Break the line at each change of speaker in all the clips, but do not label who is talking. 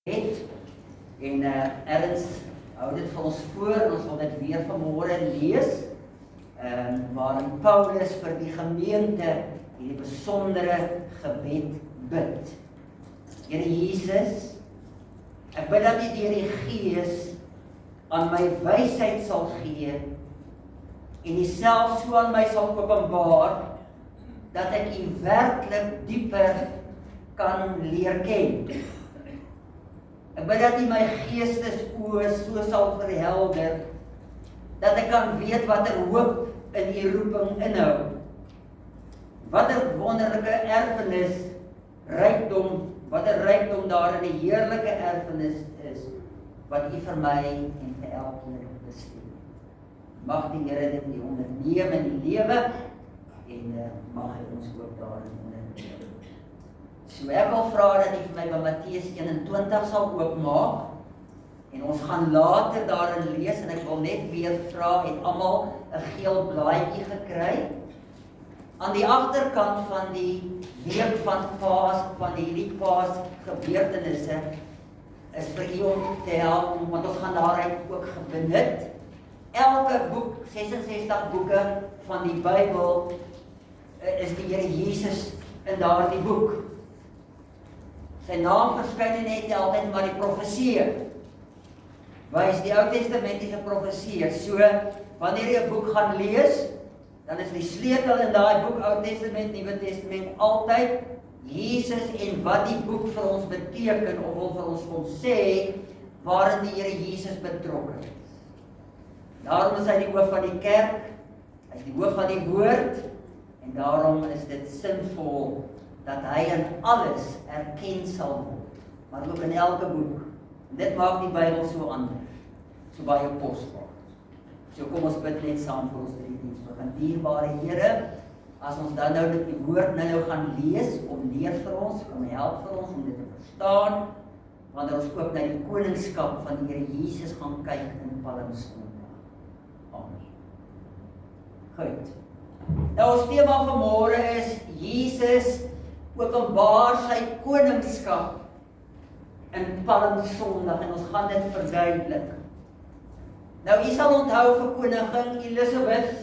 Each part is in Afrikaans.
het, en Ernst hou dit vir ons voor, en ons wil dit weer vanmôre lees, waarin Paulus vir die gemeente hierdie besondere gebed bid. Here Jesus, ek bid dat U deur die Gees aan my wysheid sal gee, en U self so aan my sal openbaar, dat ek U werklik dieper kan leer ken. Ek bid dat U my geestesoë so sal verhelder, dat ek kan weet watter hoop in U roeping inhou. Watter wonderlike erfenis, watter rykdom daar in die heerlike erfenis is, wat U vir my en vir elkeen bestem. Mag die Here dit nie onderneem in die lewe, en mag hy ons ook daarin onderneem. So ek wil vra dat U vir my by Matteus 21 sal oopmaak, en ons gaan later daarin lees, en ek wil net weer vra, het almal 'n geel blaadjie gekry? Aan die agterkant van die week van Paas, van die Paas gebeurtenisse, is vir U om te help, want ons gaan daaruit ook benut. Elke boek, 66 boeke van die Bybel, is die Here Jesus in daardie boek. Sy naam verskyn net altyd maar die profeseë. Wys die Ou Testamentiese profeseë. So, wanneer jy 'n boek gaan lees, dan is die sleutel in daai boek, Ou Testament, Nuwe Testament, altyd Jesus en wat die boek vir ons beteken, of wil vir ons sê, waarin die Here Jesus betrokke is. Daarom is hy die hoof van die kerk, hy is die hoof van die woord, en daarom is dit sinvol dat hy in alles erken sal word, maar ook in elke boek. En dit maak die Bybel so anders, so baie kosbaar. So kom ons bid net saam vir ons drie diens. Want dierbare Here, as ons dan nou die woord nou gaan lees, om leer vir ons, om help vir ons, om dit te verstaan, wanneer ons ook na die koningskap van die Here Jesus gaan kyk in Palmsondag. Amen. Goed. Nou ons tema vanmôre is Jesus openbaar sy koningskap in Palmsondag, en ons gaan dit verduidelik. Nou, u sal onthou vir koningin Elisabeth,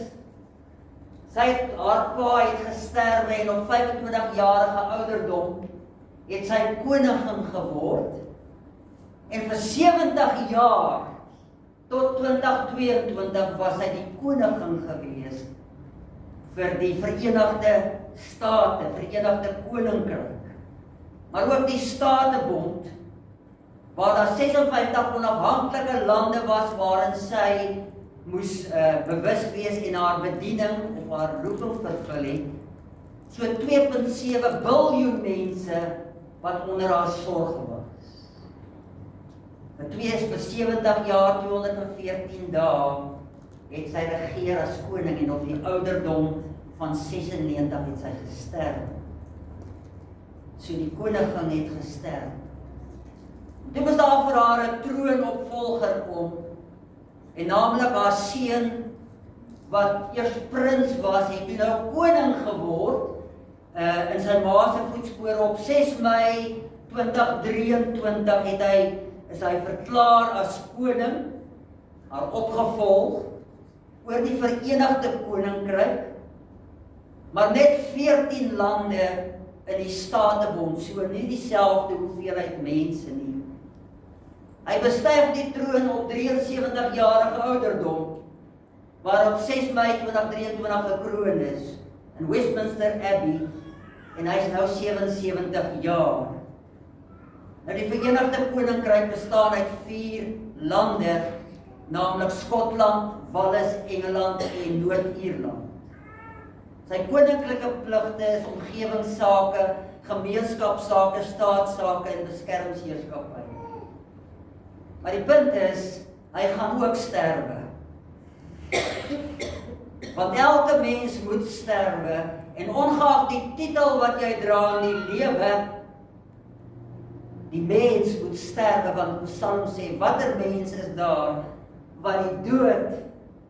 haar pa het gesterwe, en op 25-jarige ouderdom het sy koningin geword, en vir 70 jaar, tot 2022 was sy die koningin gewees, vir die Verenigde State, Verenigde Koninkryk, maar ook die Statebond, waar daar 56 onafhanklike lande was, waarin sy moes bewus wees en haar bediening of haar roeping vervul het, so 2,7 biljoen mense wat onder haar sorg was. Vir 70 jaar, 214 dae, het sy regeer as koning, en op die ouderdom van 96 het sy gesterf. So die koningin het gesterf. Toe moes daar vir haar 'n troonopvolger kom, en naamlik haar seun, wat eers prins was, het toe nou koning geword, in sy ma se voetspore. Op 6 Mei 2023 is hy verklaar as koning, haar opgevolg, oor die Verenigde Koninkryk, maar net 14 lande in die Statebond, so nie dieselfde hoeveelheid mense nie. Hy bestyg die troon op 73-jarige ouderdom, waar op 6 Mei 2023 gekroon is, in Westminster Abbey, en hy is nou 77 jaar. Nou die Verenigde Koninkryk bestaan uit 4 lande, naamlik Skotland, Wales, Engeland en Noord-Ierland. Sy koninklike pligte is omgewingsake, gemeenskapsake, staatsake en beskermingsheerskappy. Maar die punt is, hy gaan ook sterwe. Want elke mens moet sterwe, en ongeag die titel wat jy dra in die lewe, die mens moet sterwe, want Psalm sê, watter mens is daar wat die dood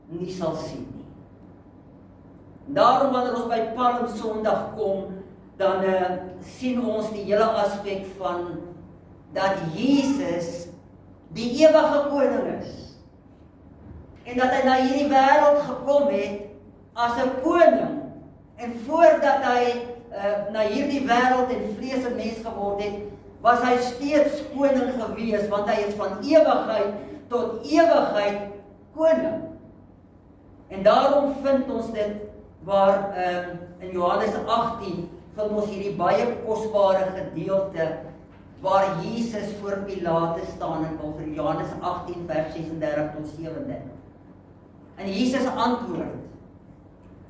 nie sal sien nie. Daarom wanneer ons by Palmsondag kom, dan sien ons die hele aspek van dat Jesus die ewige koning is. En dat hy na hierdie wêreld gekom het as 'n koning. En voordat hy na hierdie wêreld en vlees en mens geword het, was hy steeds koning gewees, want hy is van ewigheid tot ewigheid koning. En daarom vind ons dit waar in Johannes 18 vind ons hierdie baie kosbare gedeelte waar Jesus voor Pilatus staan in Johannes 18 vers 36 tot 37. En Jesus antwoord: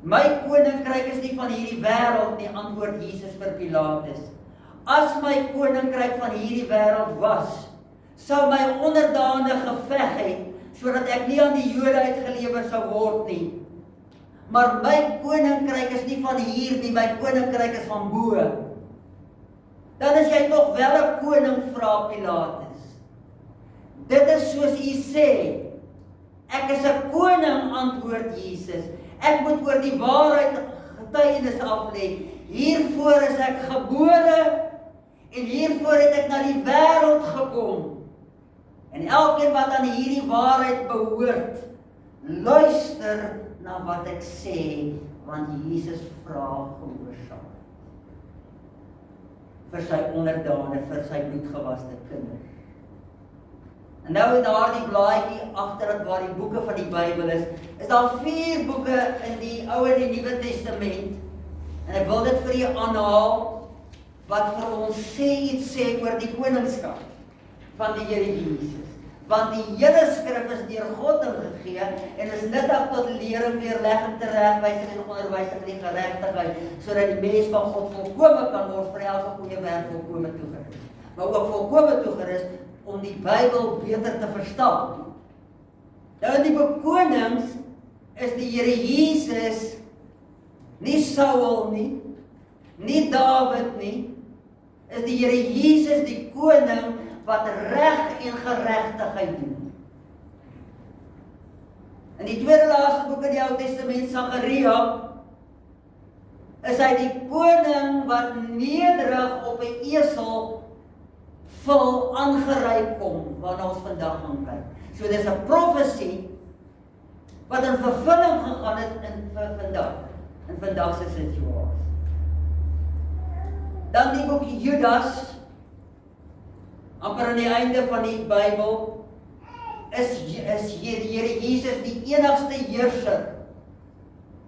"My koninkryk is nie van hierdie wêreld nie," antwoord Jesus vir Pilatus. "As my koninkryk van hierdie wêreld was, sou my onderdane geveg het, sodat ek nie aan die Jode uitgelewer sou word nie. Maar my koninkryk is nie van hier nie, my koninkryk is van bo." "Dan is jy tog wel 'n koning," vra Pilatus. "Dit is soos u sê. Ek is 'n koning," antwoord Jesus. "Ek moet oor die waarheid getuienis aflê. Hiervoor is ek gebore en hiervoor het ek na die wêreld gekom. En elkeen wat aan hierdie waarheid behoort, luister na wat ek sê, want Jesus vra gehoorsaam vir sy onderdane, vir sy bloedgewaste kinders." En nou in daardie blaadjie agter waar die boeke van die Bybel is daar 4 boeke in die Ou en die Nuwe Testament. En ek wil dit vir julle aanhaal wat vir ons iets sê oor die koningskap van die Here Jesus. Want die hele skrif is deur God ingegee en is nuttig tot lering, weerlegging, teregwysing en onderwysing in die geregtigheid, sodat die mens van God volkome kan word, vir elke goeie werk volkome toegerus. Maar ook volkome toegerus om die Bybel beter te verstaan. Nou in die boek Konings is die Here Jesus nie Saul nie Dawid nie, is die Here Jesus die koning wat reg en geregtigheid doen. In die tweede laaste boek in die Ou Testament, Sagaria, is hy die koning wat nederig op 'n esel vol aangery kom, waarna ons vandag gaan kyk. So dis 'n profesie wat in vervulling gegaan het in vandag se situasie. Dan die boek Judas, amper aan die einde van die Bybel, is die Here Jesus die enigste heerser,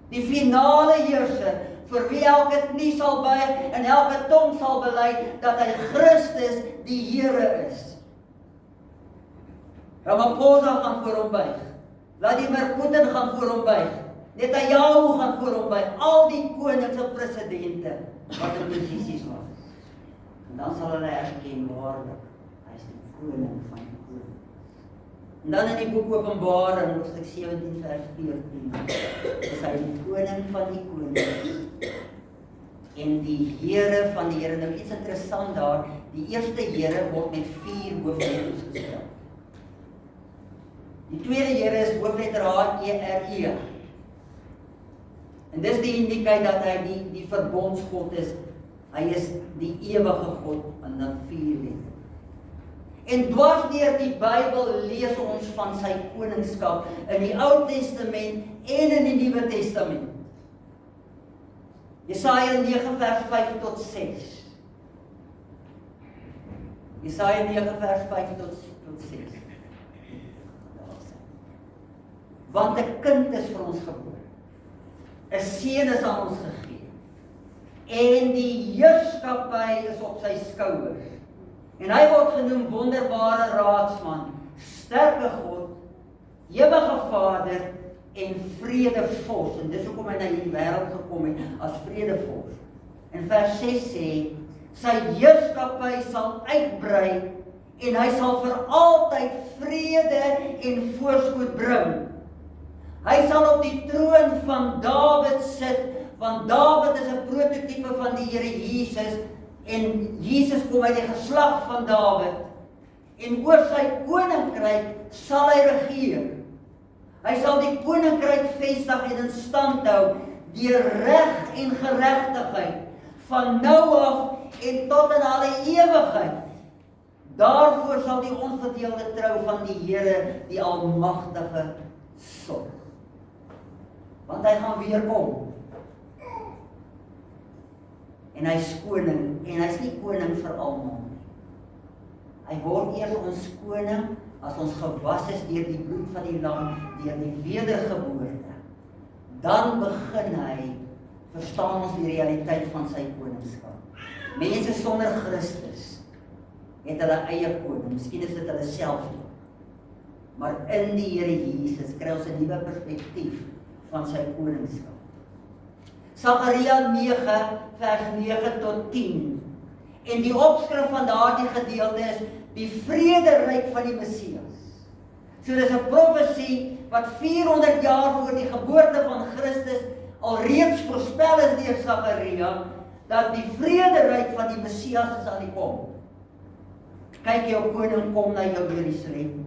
die finale heerser, vir wie elke knie sal buig en elke tong sal bely dat hy Christus die Here is. Ramaphosa gaan voor hom buig, Vladimir Putin gaan voor hom buig, Netanyahu gaan voor hom buig, al die konings en presidente wat in posisies was. En dan sal hulle erken waarlik, hy is die koning van die koning. En dan in die boek Openbaring, hoofstuk 17 vers 14, is hy die koning van die konings en die Here van die Here. Nou iets interessant daar, die eerste Here word met 4 hoofletters gespel. Die tweede Here is hoofletter H-E-R-E. En dis die indikeer dat hy die verbondsgod is. Hy is die ewige God in die 4 letter. En dwars deur die Bybel lees ons van sy koningskap in die Ou Testament en in die Nuwe Testament. Jesaja 9 vers 5 tot 6. Jesaja 9 vers 5 tot 6. Want 'n kind is vir ons gebore, 'n seun is aan ons gegee, en die heerskappy is op sy skouers. En hy word genoem wonderbare raadsman, sterke God, ewige Vader en vredevors. En dis hoekom hy na hierdie wêreld gekom het as vredevors. En vers 6 sê, sy heerskappy sal uitbrei en hy sal vir altyd vrede en voorspoed bring. Hy sal op die troon van Dawid sit, want Dawid is 'n prototipe van die Here Jesus. En Jesus kom uit die geslag van Dawid. En oor sy koninkryk sal hy regeer. Hy sal die koninkryk vestig en in stand hou deur reg en geregtigheid van nou af en tot in alle ewigheid. Daarvoor sal die onverdeelde trou van die Here, die Almagtige, sorg. Want hy gaan weer kom. En hy is koning, en hy is nie koning vir almal nie. Hy word eers ons koning, as ons gewas is deur die bloed van die lam, deur die wedergeboorte. Dan begin hy, verstaan ons die realiteit van sy koningskap. Mense sonder Christus het hulle eie koning, miskien is dit hulle self nie. Maar in die Here Jesus kry ons 'n nuwe perspektief van sy koningskap. Sagaria 9 vers 9 tot 10. En die opskrif van daardie gedeelte is die vrederyk van die Messias. So dis 'n profesie wat 400 jaar voor die geboorte van Christus alreeds voorspel is deur Sagaria, dat die vrederyk van die Messias sal kom. Kyk, jou koning kom na jou Jerusalem.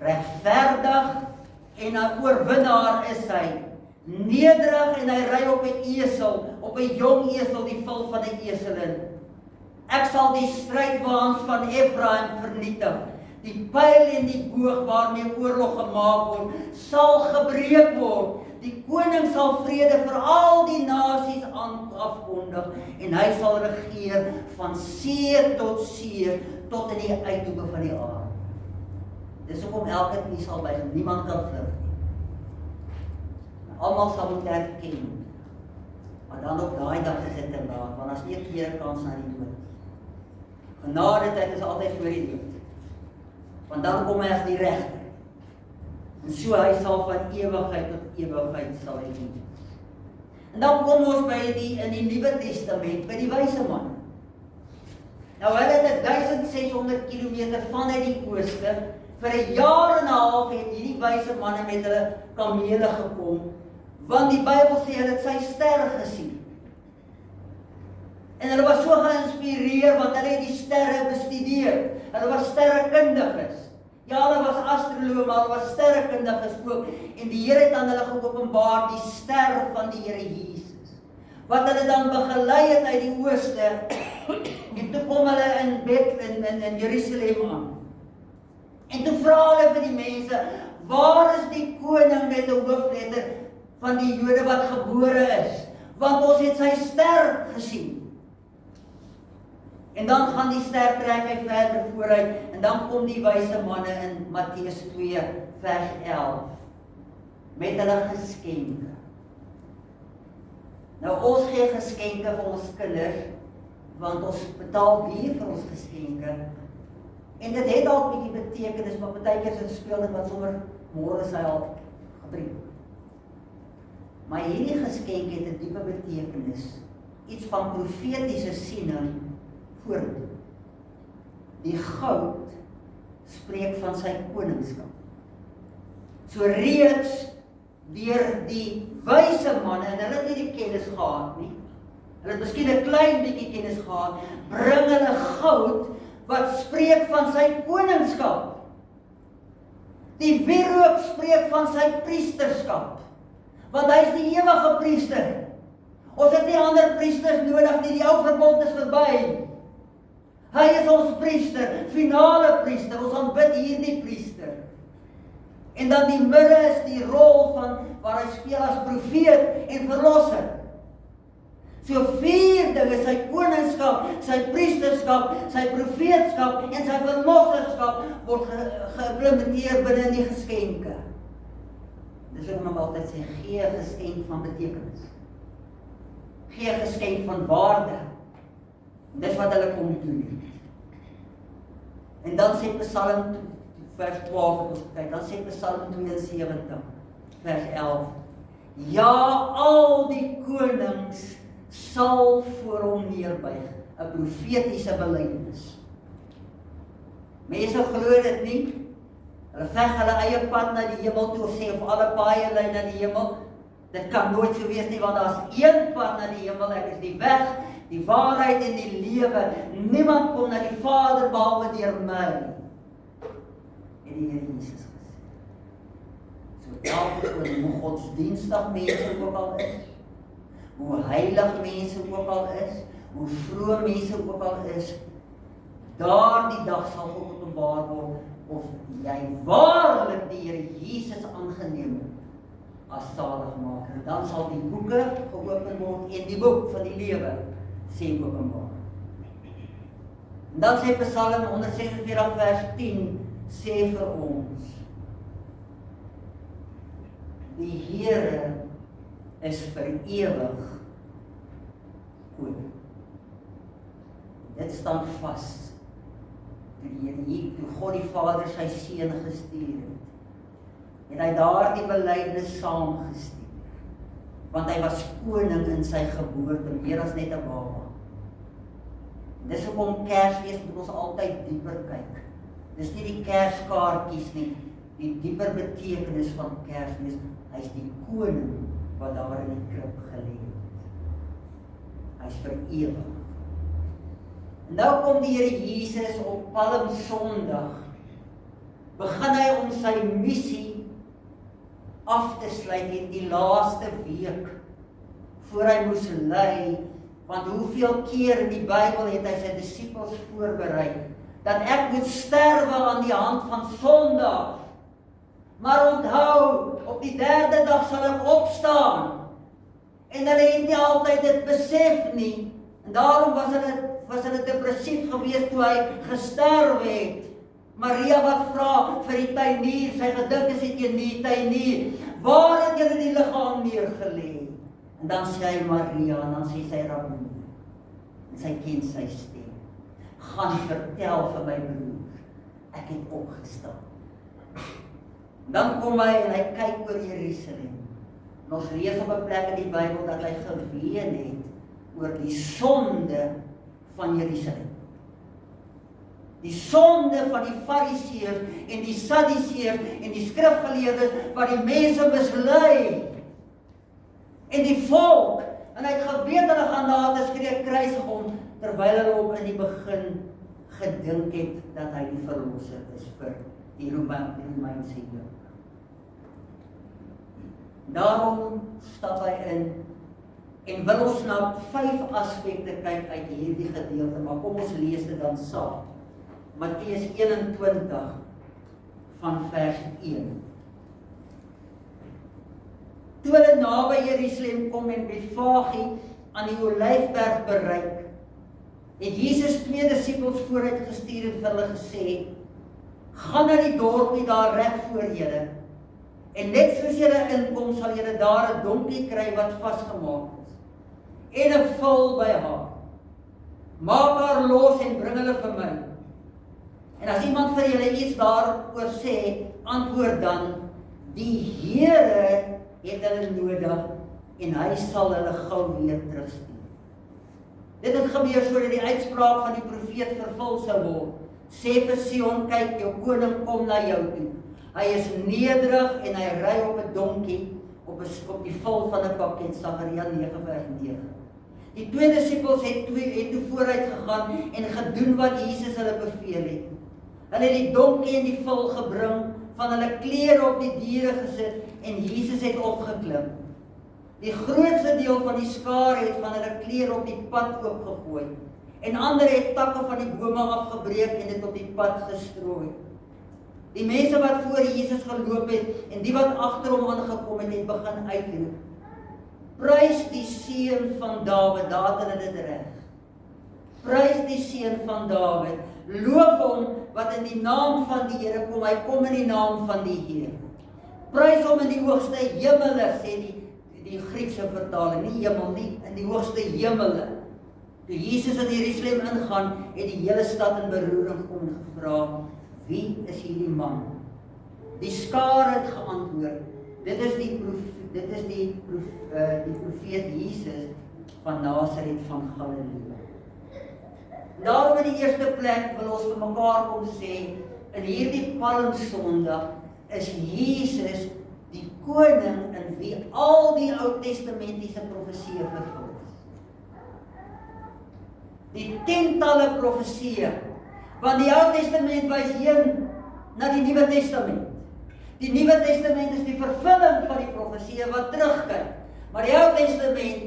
Regverdig en 'n oorwinnaar is hy. Nederig en hy ry op 'n esel, op 'n jong esel, die vel van 'n eselin. Ek sal die strydwaans van Efraim vernietig. Die pyl en die boog waarmee oorlog gemaak word, sal gebreek word. Die koning sal vrede vir al die nasies afkondig en hy sal regeer van see tot see tot in die uithoeke van die aarde. Dis hoekom elke knie sal buig, niemand kan vlug nie. Almal sal moet erken. Maar dan op daai dag is dit te laat, want as nie 'n tweede kans na die dood. Genade tyd is altyd voor die dood. Want dan kom hy as die regter. En so hy sal van ewigheid tot ewigheid sal hy dien. En dan kom ons in die Nuwe Testament, by die wyse man. Nou hulle het 1600 kilometer vanuit die ooste, vir 'n jaar en 'n half het hierdie wyse manne met hulle kamele gekom, want die Bybel sê hulle het sy ster gesien. En hulle was so geïnspireer, want hulle het die sterre bestudeer. Hulle was sterrekundiges. Ja, hulle was astrologe, maar hulle was sterrekundiges ook. En die Here het aan hulle geopenbaar die ster van die Here Jesus. Wat hulle dan begelei het uit die ooste, en toe kom hulle in Bethlehem in Jerusalem aan. En toe vra hulle vir die mense, waar is die koning met 'n hoofletter van die Jode wat gebore is? Want ons het sy ster gesien. En dan gaan die ster trek hy verder vooruit, en dan kom die wyse manne in Matteus 2 vers 11, met hulle geskenke. Nou ons gee geskenke vir ons kinders, want ons betaal duur vir ons geskenke, en dit het dalk 'n bietjie betekenis, maar partykeer is dit speelding wat sommer môre sy al gebring. Maar hierdie geskenk het 'n diepe betekenis, iets van profetiese siening vorentoe. Die goud spreek van sy koningskap. So reeds deur die wyse manne, en hulle het nie die kennis gehad nie, hulle het miskien 'n klein bietjie kennis gehad, bring hulle goud wat spreek van sy koningskap. Die wierook spreek van sy priesterskap, want hy is die ewige priester. Ons het nie ander priesters nodig nie, die ou verbond is verby. Hy is ons priester, finale priester, ons aanbid hierdie priester. En dan die mirre is die rol van waar hy speel as profeet en verlosser. So 4 dinge, sy koningskap, sy priesterskap, sy profeetskap en sy verlosserskap word geïmplementeer binne in die geskenke. Dis hoekom ek altyd sê, gee 'n geskenk van betekenis. Gee 'n geskenk van waarde. En dis wat hulle kom doen. En dan sê Psalm vers 12, kyk, dan sê Psalm 72 vers 11. Ja, al die konings sal voor hom neerbuig, 'n profetiese belydenis. Mense glo dit nie. Hulle veg hulle eie pad na die hemel toe, sê of alle paaie lei na die hemel. Dit kan nooit so wees nie, want daar's een pad na die hemel, ek is die weg, die waarheid en die lewe. Niemand kom na die Vader behalwe deur my. En die Here Jesus gesê. So elke koning, hoe godsdienstig mense ook al is, hoe heilig mense ook al is, hoe vroom mense ook al is, daardie dag sal geopenbaar word of jy waarlik die Here Jesus aangeneem het as saligmaker. En dan sal die boeke geopen word en die boek van die lewe sê openbaar. En dan sê Psalm 146 vers 10 sê vir ons, die Here is vir ewig koning. Dit staan vas. Toe God die Vader sy Seun gestuur het, en hy daardie belydenis saamgestuur, want hy was koning in sy geboorte, meer as net 'n baba. Dis hoekom Kersfees moet ons altyd dieper kyk. Dis nie die kerskaartjies nie, die dieper betekenis van Kersfees. Hy's die koning wat daar in die krib gelê het. Hy's vir ewig. Nou kom die Here Jesus op Palmsondag, begin hy om sy missie af te sluit in die laaste week, voor hy moes lei, want hoeveel keer in die Bybel het hy sy disippels voorberei, dat ek moet sterwe aan die hand van Sondag, maar onthou, op die 3de dag sal ek opstaan, en hulle het nie altyd dit besef nie, en daarom was hulle depressief geweest toe hy gesterf het. Maria wat vra vir die tuinier, sy gedink is dit teen die tuinier, waar het julle die liggaam neergelê? En dan sê hy Maria, en dan sê sy Rabbi, en sy ken sy stem, gaan vertel vir my broer, ek het opgestaan. Dan kom hy en hy kyk oor Jerusalem. En ons lees op 'n plek in die Bybel dat hy geween het oor die sonde van Jerusalem. Die sonde van die Fariseërs en die Sadduseërs en die skrifgeleerdes wat die mense mislei. En die volk, en hy het geweet hulle gaan na te skree kruisig hom, terwyl hulle op in die begin gedink het dat hy die verlosser is vir die Romeinse Jode. Daarom stap hy in en wil ons na 5 aspekte kyk uit hierdie gedeelte, maar kom ons lees dit dan saam. Matteus 21 van vers 1. Toe hulle naby Jerusalem kom en Betfage aan die Olyfberg bereik, het Jesus 2 disippels vooruit gestuur en vir hulle gesê, gaan na die dorpie daar reg voor julle, en net soos julle inkom, sal julle daar 'n donkie kry wat vasgemaak is, en 'n vul by haar. Maak haar los en bring hulle vir my. En as iemand vir julle iets daaroor sê, antwoord dan, die Here het hulle nodig, en hy sal hulle gou weer terugstuur. Dit het gebeur sodat die uitspraak van die profeet vervul sou word. Sê vir Sion, kyk, jou koning kom na jou toe. Hy is nederig en hy ry op 'n donkie, op die vul van 'n pakket, Sagaria 9:9. Die 2 disippels het toe vooruit gegaan en gedoen wat Jesus hulle beveel het. Hulle het die donkie en die vul gebring, van hulle klere op die diere gesit en Jesus het opgeklim. Die grootste deel van die skare het van hulle klere op die pad oopgegooi en ander het takke van die bome afgebreek en dit op die pad gestrooi. Die mense wat voor Jesus geloop het en die wat agter hom aangekom het, het begin uitroep, prys die Seun van Dawid, daar het hulle dit reg. Prys die Seun van Dawid, loof hom wat in die naam van die Here kom, hy kom in die naam van die Here. Prys hom in die hoogste hemele, sê die Griekse vertaling, nie hemel nie, in die hoogste hemele. Toe Jesus in Jerusalem ingaan, het die hele stad in beroering gekom en gevra, wie is hierdie man? Die skare het geantwoord, dit is die profeet Jesus van Nasaret van Galilea. Daarom in die eerste plek wil ons vir mekaar kom sê, in hierdie Palmsondag is Jesus die koning in wie al die Ou Testamentiese profesieë vervul is. Die tientalle profesieë, want die Ou Testament wys heen na die Nuwe Testament. Die Nuwe Testament is die vervulling van die profesieë wat terugkyk. Maar die Ou Testament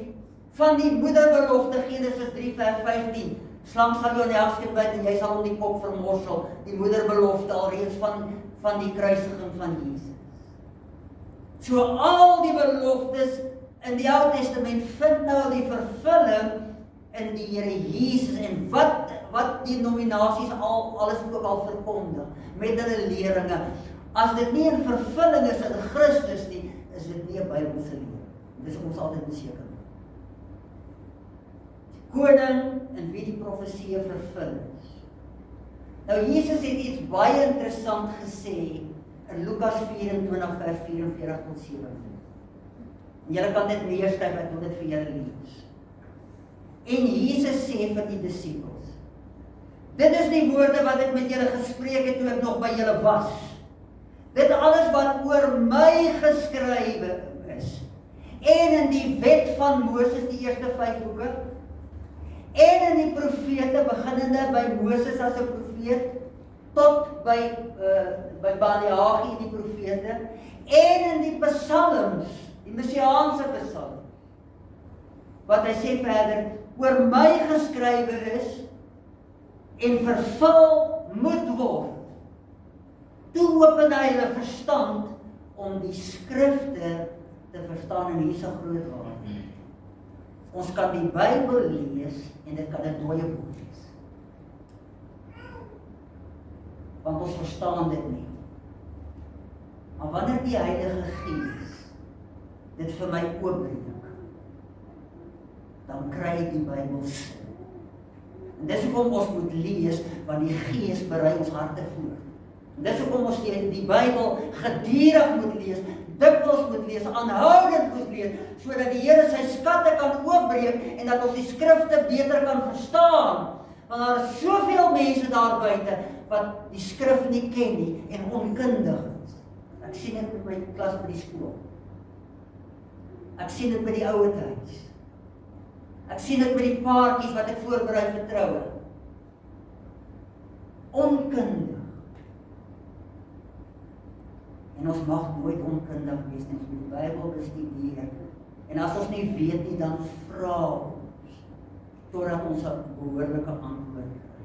van die moederbelofte, Genesis 3 vers 15, Slang sal jou in die hak byt en jy sal hom die kop vermorsel, die moederbelofte alreeds van die kruisiging van Jesus. So al die beloftes in die Ou Testament vind nou die vervulling in die Here Jesus en wat die denominasies alles ook al verkondig met hulle leringe. As dit nie 'n vervulling is in Christus nie, is dit nie 'n Bybelse leer. Dis ons altyd beseker. Koning in wie die profesie vervul is. Nou Jesus het iets baie interessant gesê in Lukas 24 vers 44 tot 47. Julle kan dit neerskryf, ek wil dit vir julle lees. En Jesus sê vir die disippels: Dit is die woorde wat ek met julle gespreek het toe ek nog by julle was. Dit alles wat oor my geskrywe is. En in die wet van Moses, die eerste 5 boeke, en in die profete, beginnende by Moses as 'n profeet, tot by Maleagi die profete, en in die psalms, die messiaanse psalms, wat hy sê verder, oor my geskrywe is, en vervul moet word. Toe open hy hulle verstand, om die skrifte te verstaan, en hier is 'n groot waarde. Ons kan die Bybel lees, en dit kan 'n dooie boek wees. Want ons verstaan dit nie. Maar wanneer die Heilige Gees dit vir my oopbreek, dan kry ek die Bybel sin. En dis hoekom ons moet lees, want die Gees berei ons harte voor. En dis hoekom ons die Bybel gedurig moet lees, dikwels moet lees, aanhoudend moet lees, sodat die Here sy skatte kan oopbreek en dat ons die skrifte beter kan verstaan. Want daar is soveel mense daar buite wat die skrif nie ken nie en onkundig is. Ek sien dit met my klas by die skool. Ek sien dit by die ouer huis. Ek sien dit by die paartjies wat ek voorberei vir troue. Onkundig. En ons mag nooit onkundig wees nie, ons moet die Bybel bestudeer. En as ons nie weet nie, dan vra ons, totdat ons 'n behoorlike antwoord kry.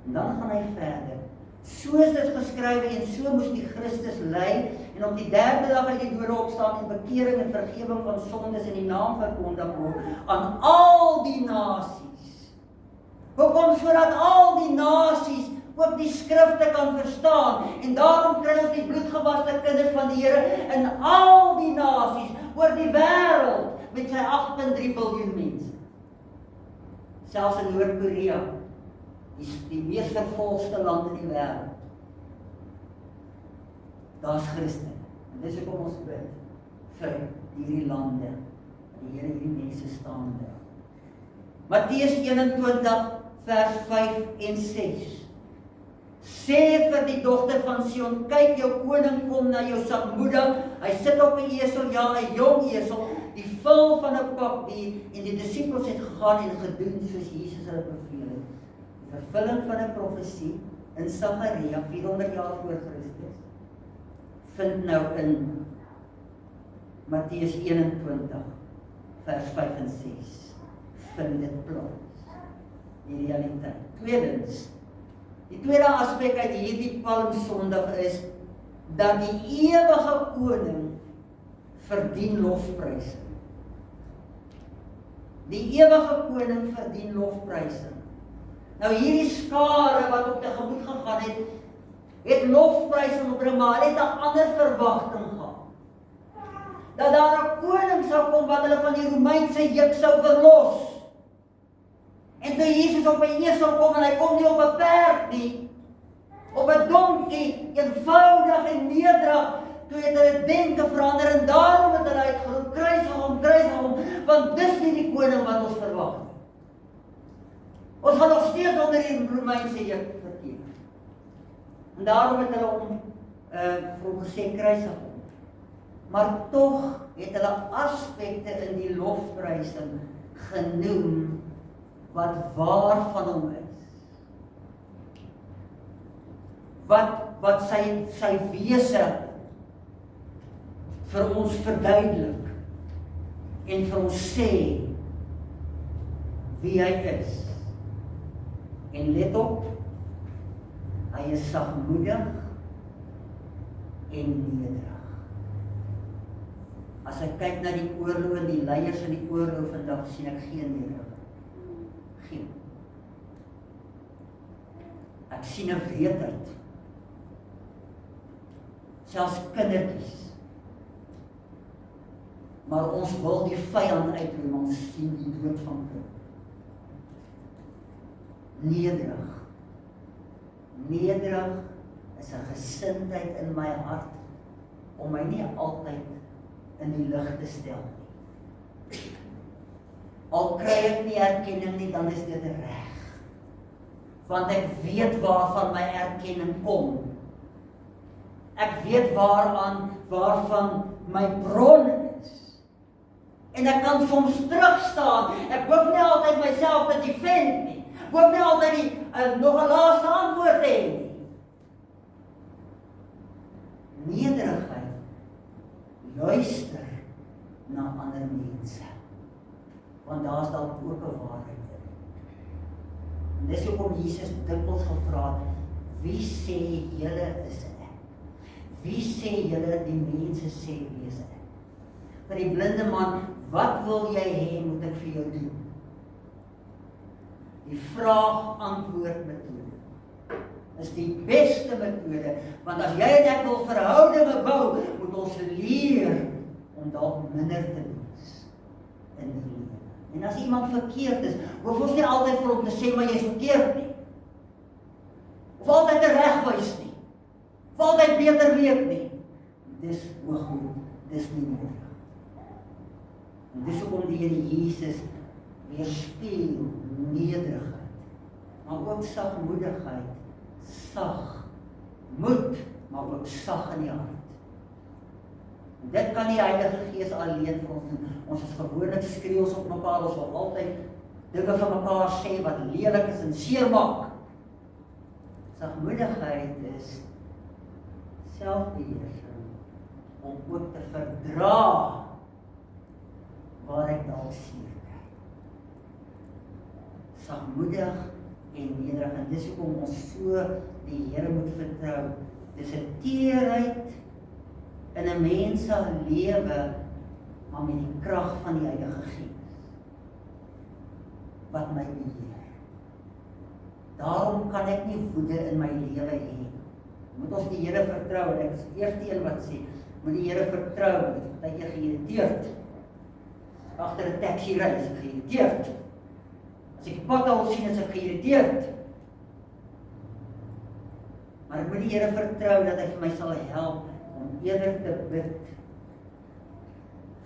En dan gaan hy verder. So is dit geskrywe en so moes die Christus ly en op die 3de dag uit die dode opstaan en bekering en vergewing van sondes in die naam verkondig word aan al die nasies. Hoekom? Sodat al die nasies ook die skrifte kan verstaan en daarom kry ons die bloedgewaste kinders van die Here in al die nasies oor die wêreld met sy 8,3 biljoen mense. Selfs in Noord-Korea, die mees vervolgde land in die wêreld. Daar's Christene. En dis hoekom ons bid vir hierdie lande. Die Here hierdie mense staande. Matteus 21 vers 5 en 6. Sê vir die dogter van Sion, kyk jou koning kom na jou sagmoedig. Hy sit op 'n esel, ja, 'n jong esel, die vul van 'n pakdier en die disippels het gegaan en gedoen soos Jesus hulle beveel het. Die vervulling van 'n profesie in Sagaria 400 jaar voor Christus vind nou in Matteus 21 vers 5 en 6 vind dit plaas. Die realiteit. Tweedens, die tweede aspek uit hierdie Palmsondag is dat die ewige koning verdien lofprysing. Die ewige koning verdien lofprysing. Nou hierdie skare wat op tegemoet gegaan het lofprysing opbring, maar hulle het 'n ander verwagting gehad. Dat daar 'n koning sou kom wat hulle van die Romeinse juk sou verlos. En toe Jesus op 'n esel kom en hy kom nie op 'n perd nie, op 'n donkie, eenvoudig en nederig, toe het hulle denke verander en daarom het hulle uitgeroep, kruisig hom, want dis nie die koning wat ons verwag nie. Ons gaan nog steeds onder die Romeinse juk verkeer. En daarom het hulle hom vir hom gesê kruisig hom. Maar tog het hulle aspekte in die lofprysing genoem wat waar van hom is. Wat sy wese vir ons verduidelik en vir ons sê wie hy is. En let op, hy is sagmoedig en nederig. As ek kyk na die oorlog en die leiers in die oorlog vandag, sien ek geen nederigheid. Geen. Ek sien 'n wreedheid. Selfs kindertjies. Maar ons wil die vyand uitroei, ons sien die dood van kind. Nederig. Nederig is 'n gesindheid in my hart om my nie altyd in die lig te stel nie. Al kry ek nie erkenning nie, dan is dit reg. Want ek weet waarvan my erkenning kom. Ek weet waarvan my bron is. En ek kan soms terugstaan. Ek hoef nie altyd myself te defend nie. Ek hoef nie altyd nog 'n laaste antwoord te hê nie. Nederigheid luister na ander mense. Want daar is dalk ook 'n waarheid in. En dis hoekom Jesus dikwels gevra het, wie sê julle is ek? Wie sê julle die mense sê wie is ek? Vir die blinde man, wat wil jy hê moet ek vir jou doen? Die vraag-antwoord metode is die beste metode, want as jy en ek wil verhoudinge bou, moet ons leer om dalk minder te wees in die lewe. En as iemand verkeerd is, hoef ons nie altyd vir hom te sê, maar jy is verkeerd nie. Of altyd te regwys nie. Of altyd beter weet nie. Dis hoogmoed, dis nie nodig. En dis hoekom die Here Jesus weerspieël nederigheid, maar ook sagmoedigheid, sag, moed, maar ook sag in die hart. En dit kan die Heilige Gees alleen vir ons doen. Ons is gewoonlik skreeuws op mekaar, ons wil altyd dinge van mekaar sê wat lelik is en seer maak. Sagmoedigheid is selfbeheersing om ook te verdra waar ek dalk seer kry. Sagmoedig en nederig, en dis hoekom ons so die Here moet vertrou. Dis 'n teerheid in 'n mens se lewe, maar met die krag van die Heilige Gees wat my beheer. Daarom kan ek nie woede in my lewe hê. Moet ons die Here vertrou, en ek is die eerste een wat sê, moet die Here vertrou, dat jy geïrriteerd. Agter 'n taxi ry, is ek geïrriteerd. As ek pothole sien, is ek geïrriteerd. Maar ek moet die Here vertrou dat hy vir my sal help om eerder te bid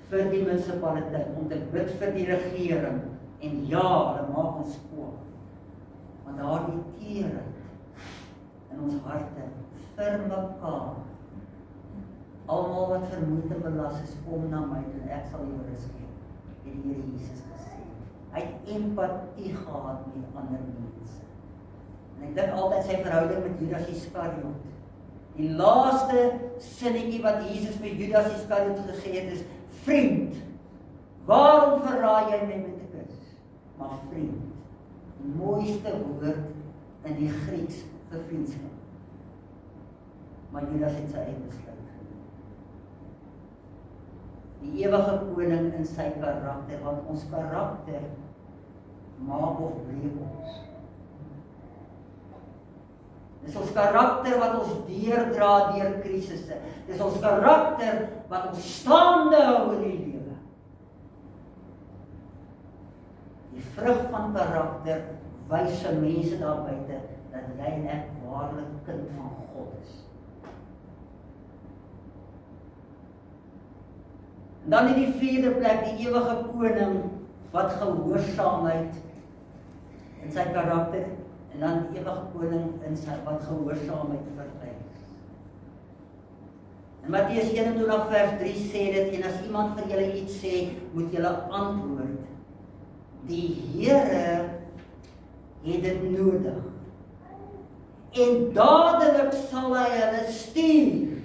vir die munisipaliteit, om te bid vir die regering, en ja, hulle maak ons kwaad. Want daar die teerheid in ons harte vir mekaar. Almal wat vermoeid en belas is, kom na my en ek sal jou rus gee, het die Here Jesus gesê. Hy het empatie gehad met ander mense. En ek dink altyd sy verhouding met Judas Iskariot. Die laaste sinnetjie wat Jesus vir Judas Iskariot gesê het is, vriend, waarom verraai jy my met 'n kus? Maar vriend, die mooiste woord in die Grieks vir vriendskap. Maar Judas het sy eie besluit geneem. Die ewige koning in sy karakter, want ons karakter maak of breek ons. Dis ons karakter wat ons deurdra deur krisisse. Dis ons karakter wat ons staande hou in die lewe. Die vrug van karakter wys vir mense daar buite dat jy en ek waarlik kind van God is. En dan in die vierde plek die ewige koning wat gehoorsaamheid in sy karakter, en dan die ewige koning in sy wat gehoorsaamheid verwys. En Matteus 21 vers 3 sê dit, en as iemand vir julle iets sê, moet julle antwoord, die Here het dit nodig. En dadelik sal hy hulle stuur.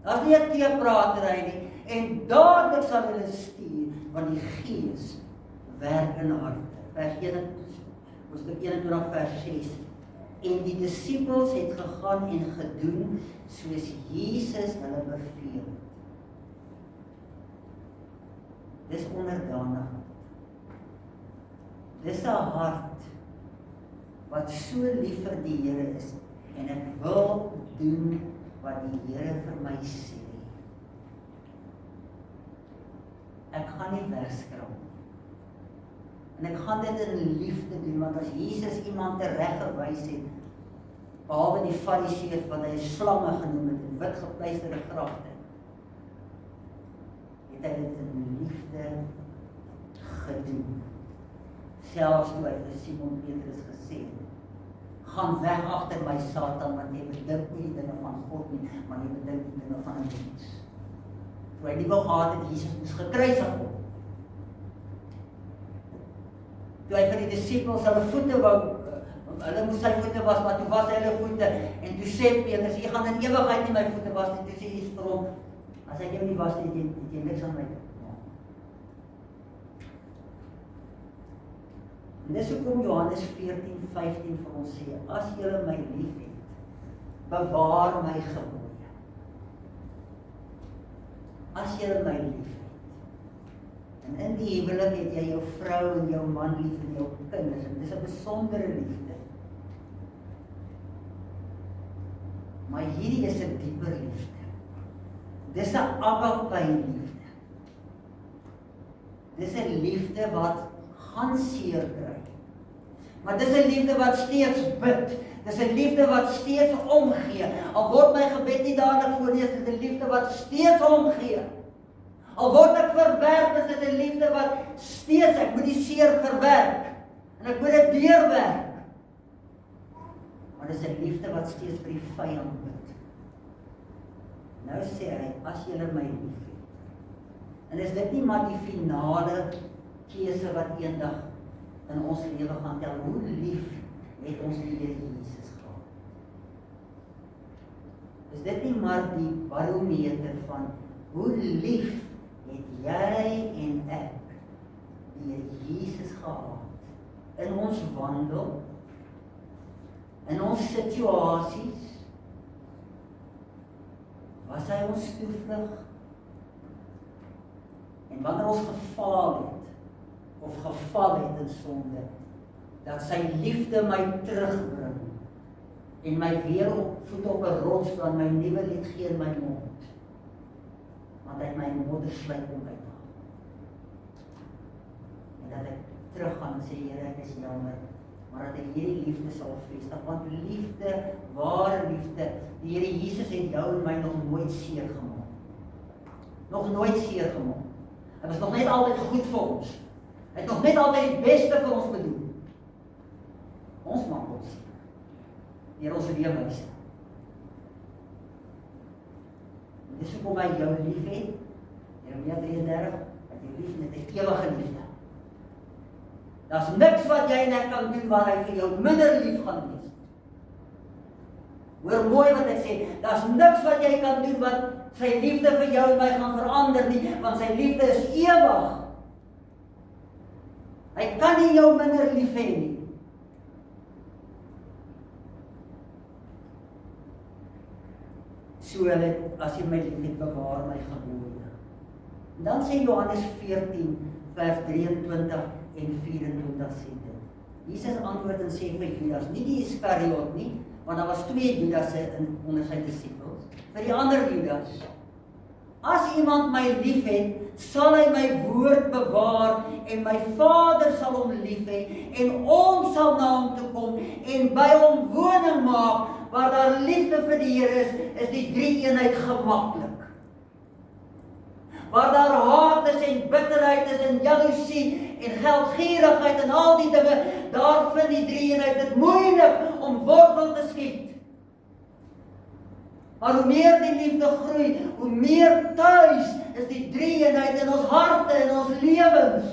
Daar's nie 'n teepratery nie. En dadelik sal hulle stuur, want die Gees werk in harte. Vers Hoofstuk 21 vers 6. En die disippels het gegaan en gedoen soos Jesus hulle beveel het. Dis onderdanig. Dis 'n hart wat so lief vir die Here is en ek wil doen wat die Here vir my sê. Ek gaan nie wegskraap nie. En ek gaan dit in liefde doen, want as Jesus iemand tereggewys het, behalwe die Fariseërs wat hy slange genoem het en wit gepleisterde grafte, het hy dit in liefde gedoen. Selfs toe hy vir Simon Petrus gesê het, gaan weg agter my Satan, want jy bedink nie die dinge van God nie, maar jy bedink die dinge van 'n mens. Toe hy nie wou gehad het, Jesus moes gekruisig word. Toe hy vir die disippels hulle voete wou, hulle moes sy voete was, maar toe was hy hulle voete, en toe sê Petrus, jy gaan in ewigheid nie my voete was, en toe sê Jesus vir hom, as ek jou nie was nie, het jy niks aan my te maak. En dis hoekom Johannes 14:15 vir ons sê, as julle my lief het, bewaar my gebooie. As julle my lief het. En in die huwelik het jy jou vrou en jou man lief en jou kinders, en dis 'n besondere liefde. Maar hierdie is 'n dieper liefde. Dis 'n agape liefde. Dis 'n liefde wat gaan seer kry. Maar dis 'n liefde wat steeds bid. Dis 'n liefde wat steeds omgee. Al word my gebed nie dadelik voorlees, dis 'n liefde wat steeds omgee. Al word ek verwerp, is dit 'n liefde wat steeds, ek moet die seer verwerk. En ek moet dit deurwerk. Maar dis 'n liefde wat steeds vir die vyand bid. Nou sê hy, as julle my lief het. En is dit nie maar die finale keuse wat eendag in ons lewe gaan tel, hoe lief het ons die Here Jesus gehad? Is dit nie maar die barometer van hoe lief het jy en ek die Here Jesus gehad in ons wandel, in ons situasies? Was hy ons toevlug? En wanneer ons gefaal het, of geval het in sonde, dat sy liefde my terugbring, en my weer voet op 'n rotsplan, my nuwe lied gee in my mond, want hy my modderslyk om uit te haal. En dat ek teruggaan en sê, Here, ek is jammer, maar dat ek hierdie liefde sal vestig, want liefde, ware liefde, die Here Jesus het jou en my nog nooit seer gemaak. Nog nooit seer gemaak. Hy was nog net altyd goed vir ons. Hy het nog net altyd die beste vir ons bedoel. Ons maak ons seer. Deur ons leefwyse. Dis hoekom hy jou lief het. Jeremia 33, dat jy lief met 'n ewige liefde. Daar's niks wat jy net kan doen waar hy vir jou minder lief gaan wees. Hoor mooi wat ek sê, daar's niks wat jy kan doen wat sy liefde vir jou en my gaan verander nie, want sy liefde is ewig. Hy kan nie jou minder lief hê nie. So as jy my lief het, bewaar my gebooie. En dan sê Johannes 14 vers 23 en 24 sê dit. Jesus antwoord en sê vir Judas, nie die Iskariot nie, want daar was 2 Judasse onder sy disippels, vir die ander Judas. As iemand my lief het, sal hy my woord bewaar en my Vader sal hom lief hê en ons sal na hom toe kom en by hom woning maak. Waar daar liefde vir die Here is die drie-eenheid gemaklik. Waar daar haat is en bitterheid is en jaloesie en geldgierigheid en al die dinge, daar vind die drie-eenheid dit moeilik om wortel te skiet. Maar hoe meer die liefde groei, hoe meer tuis is die drie-eenheid in ons harte en ons lewens.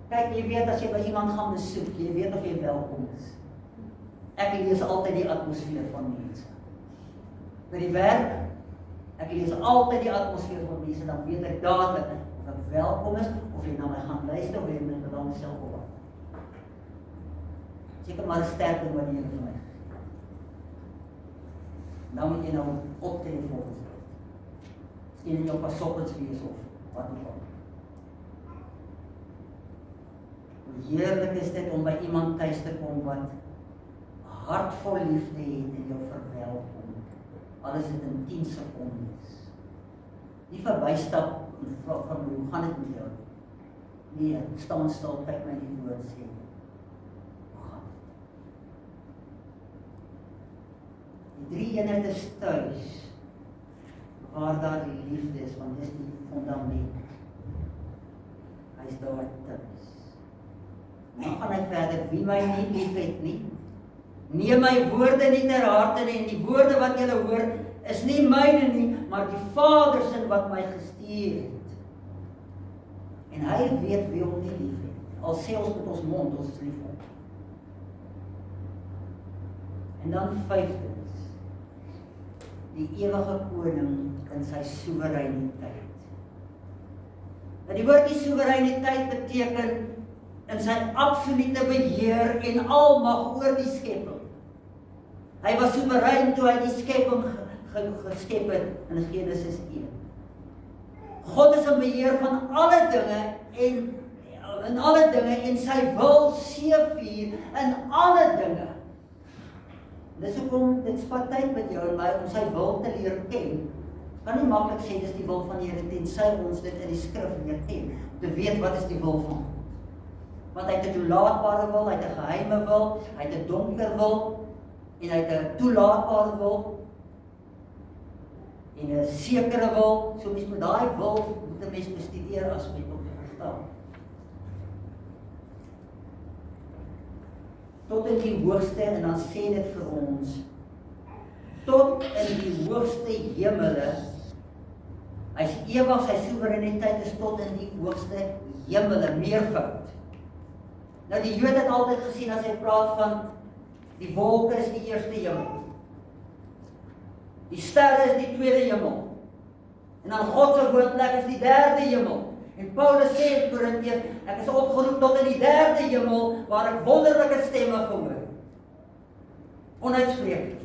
Kyk, jy weet as jy by iemand gaan besoek, jy weet of jy welkom is. Ek lees altyd die atmosfeer van mense. By die werk, ek lees altyd die atmosfeer van mense, dan weet ek dadelik of ek welkom is, of jy na my gaan luister, of jy my belangstel op. Seker maar 'n sterk ding wat die Here vir my gegee het. Nou moet jy nou optree volgens dit. Miskien in jou pasoppels wees of wat ook al. Hoe heerlik is dit om by iemand tuis te kom wat 'n hart vol liefde het en jou verwelkom. Alles dit in 10 sekondes. Nie verbystap en vra van hoe gaan dit met jou? Nee, staan stil, kyk my in die woord sê. Hoe gaan dit? Die drie eenheid is tuis, waar daar die liefde is, want dis die fundament. Hy is daar tuis. Nou gaan hy verder, wie my nie lief het nie, neem my woorde nie ter harte nie, en die woorde wat julle hoor, is nie myne nie, maar die Vader se wat my gestuur het. En hy weet wie hom nie lief het. Al sê ons met ons mond, ons is lief hom. En dan vyftens, die ewige koning in sy soewereiniteit. Nou die woordjie soewereiniteit beteken in sy absolute beheer en almag oor die skepping. Hy was soewerein toe hy die skepping geskep het in Genesis 1. God is in beheer van alle dinge en sy wil seëvier in alle dinge. Dis hoekom dit vat tyd met jou en my om sy wil te leer ken. Kan nie maklik sê dis die wil van die Here tensy ons dit in die skrif leer ken, om te weet wat is die wil van God. Want hy het 'n toelaatbare wil, hy het 'n geheime wil, hy het 'n donker wil en hy het 'n toelaatbare wil en 'n sekere wil. So mens met daai wil moet 'n mens bestudeer as met om te verstaan. Tot in die hoogste, en dan sê dit vir ons, tot in die hoogste hemele, hy is ewig, sy soewereiniteit is tot in die hoogste hemele, meervoud. Nou die Jode het altyd gesien as hy praat van die wolke is die eerste hemel. Die sterre is die tweede hemel. En dan God se woonplek is die derde hemel. En Paulus sê in Korintiërs, ek is opgeroep tot in die derde hemel waar ek wonderlike stemme gehoor. Onuitspreeklik.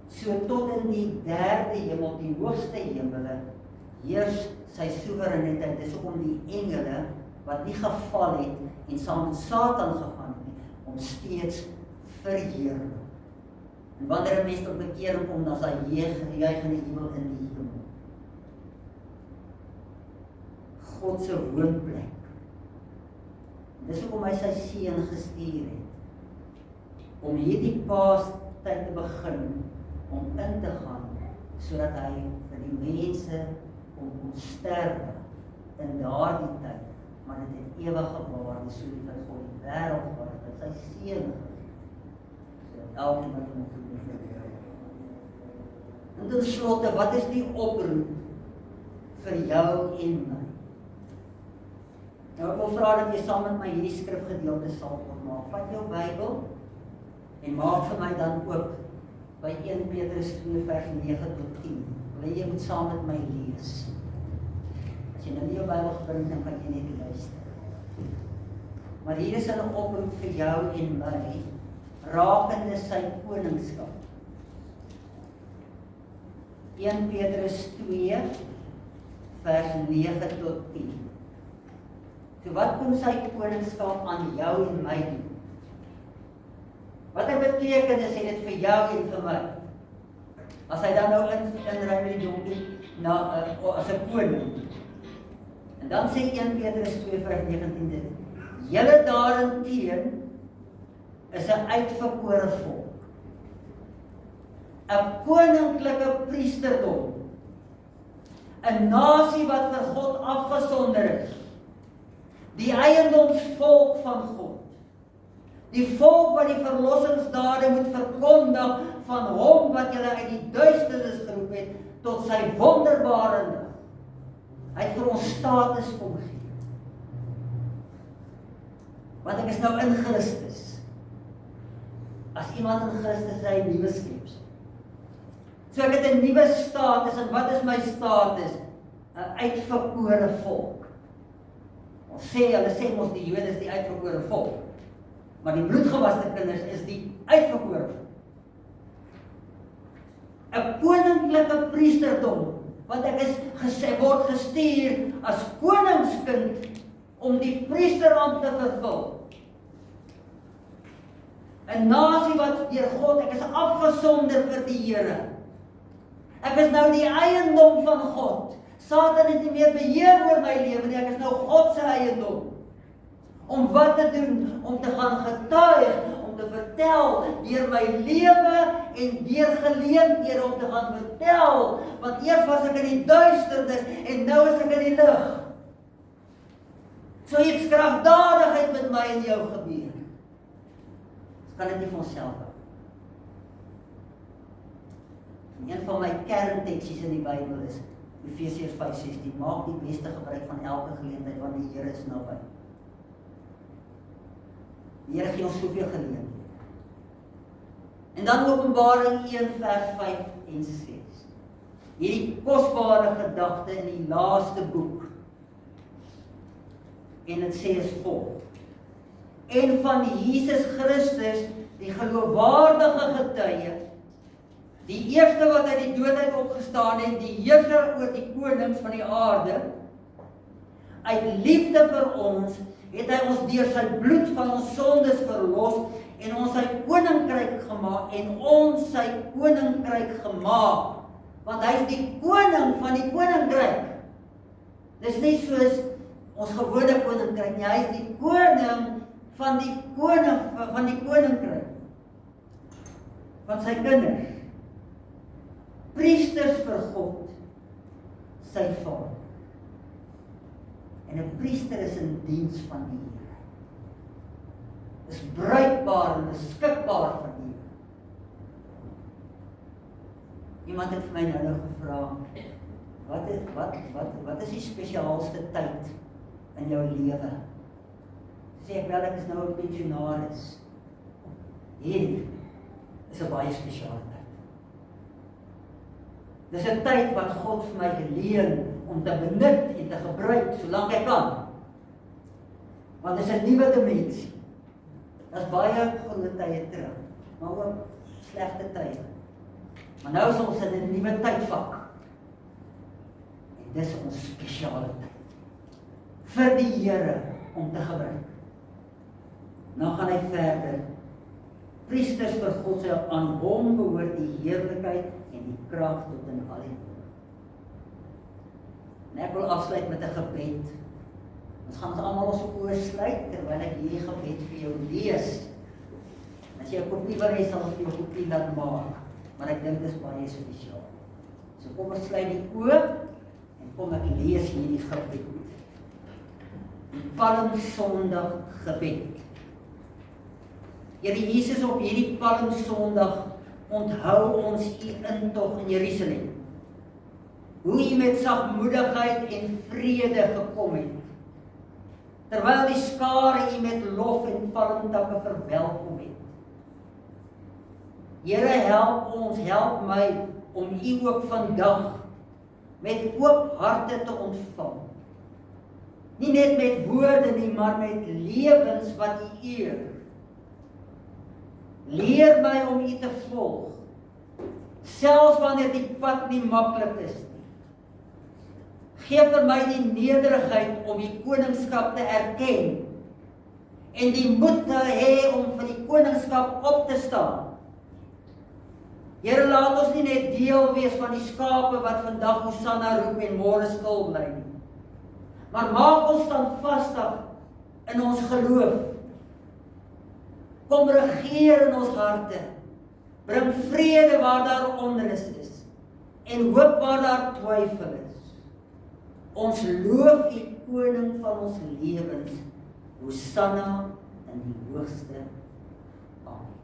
So tot in die derde hemel, die hoogste hemele, heers sy soewereiniteit. Dis hoekom die engele wat nie geval het en saam met Satan gegaan het, om steeds verheerlik. En wanneer 'n mens tot bekering kom, dan is hy juig in die hemel in die hemel. God se woonplek. Dis hoekom hy sy seun gestuur het, om hierdie Paastyd te begin, om in te gaan, sodat hy vir die mense kon sterwe in daardie tyd, maar dit het ewige waarde, so lief het God die wêreld gehad, dat sy seun gegee, sodat elkeen wat hom gelief het. En ten slotte, wat is die oproep vir jou en my? Nou ek wil vra dat jy saam met my hierdie skrifgedeelte sal opmaak. Vat jou Bybel en maak vir my dan ook by 1 Petrus 2 vers 9 tot 10. Wil jy moet saam met my lees? As jy nou nie jou Bybel gebring, dan kan jy net luister. Maar hier is 'n oproep vir jou en my, rakende sy koningskap. 1 Petrus 2 vers 9 tot 10. So wat kom sy koningskap aan jou en my doen? Wat het betekenis het dit vir jou en vir my? As hy dan nou inry met die donkie as 'n koning. En dan sê 1 Petrus 2 vers 19 dit. Julle daarenteen is 'n uitverkore volk. 'n koninklike priesterdom. 'n nasie wat vir God afgesonder is. Die eiendomsvolk van God. Die volk wat die verlossingsdade moet verkondig van hom wat julle uit die duisternis geroep het tot sy wonderbare lig. Hy het vir ons status kom gee. Want ek is nou in Christus. As iemand in Christus is, hy 'n nuwe skepsel. So ek het 'n nuwe status, en wat is my status? 'n uitverkore volk. Hulle sê mos die Jode is die uitverkore volk. Maar die bloedgewaste kinders is die uitverkore. 'n Koninklike priesterdom, want ek is word gestuur as koningskind om die priesterampt te vervul. 'n nasie wat deur God, ek is afgesonder vir die Here. Ek is nou die eiendom van God. Satan het nie meer beheer oor my lewe nie, ek is nou God se eiendom. Om wat te doen? Om te gaan getuig, om te vertel deur my lewe en deur geleenthede om te gaan vertel, want eers was ek in die duisternis en nou is ek in die lig. So iets kragtadigheid met my en jou gebeur. Ons kan dit nie van onsself hou. Een van my kernteksies in die Bybel is Efesiërs 5:16. Maak die beste gebruik van elke geleentheid want die Here is naby. Die Here gee ons soveel geleenthede. En dan Openbaring 1 vers 5 en 6. Hierdie kosbare gedagte in die laaste boek. En dit sê as volg: en van Jesus Christus, die geloofwaardige getuie, die eerste wat uit die dood uit opgestaan het, die heerser oor die konings van die aarde, uit liefde vir ons, het hy ons deur sy bloed van ons sondes verlos en ons sy koninkryk gemaak, want hy is die koning van die koninkryk. Dis nie soos ons gewone koninkryk nie, hy is die koning van die koninkryk, van sy kinders, priesters vir God, sy Vader. En 'n priester is in diens van die Here. Is bruikbaar en beskikbaar vir die Here. Iemand het vir my nou gevra, wat is die spesiaalste tyd in jou lewe? Sê ek wel, ek is nou 'n pensionaris. Hier is 'n baie spesiale tyd. Dis 'n tyd wat God vir my geleen om te benut en te gebruik solank ek kan. Want dis 'n nuwe dimensie. Daar's baie groot tye terug, maar ook slegte tye. Maar nou is ons in 'n nuwe tydvak. En dis ons spesiale tyd vir die Here om te gebruik. Nou gaan hy verder. Priesters vir God, sy aan hom behoort die heerlikheid en die krag tot in al die eeuwigheid. En ek wil afsluit met 'n gebed. Ons gaan almal ons oë sluit terwyl ek hierdie gebed vir jou lees. As jy 'n kopie wil hê, sal ons vir jou 'n kopie laat maak. Maar ek dink dit is baie spesiaal. So kom ons sluit die oë en kom ek lees hierdie gebed. Die Palmsondag gebed. Here Jesus, op hierdie Palmsondag onthou ons u intog in Jerusalem. Hoe u met sagmoedigheid en vrede gekom het, terwyl die skare u met lof en palmtakke verwelkom het. Here, help my om u ook vandag met oop harte te ontvang. Nie net met woorde nie, maar met lewens wat u eer. Leer my om u te volg, selfs wanneer die pad nie maklik is nie. Geef vir my die nederigheid om die koningskap te erken en die moed te hê om vir die koningskap op te staan. Here, laat ons nie net deel wees van die skape wat vandag Hosanna roep en môre stil bly nie. Maar maak ons standvastig in ons geloof. Kom regeer in ons harte. Bring vrede waar daar onrus is en hoop waar daar twyfel is. Ons loof u koning van ons lewens. Hosanna in die hoogste. Amen.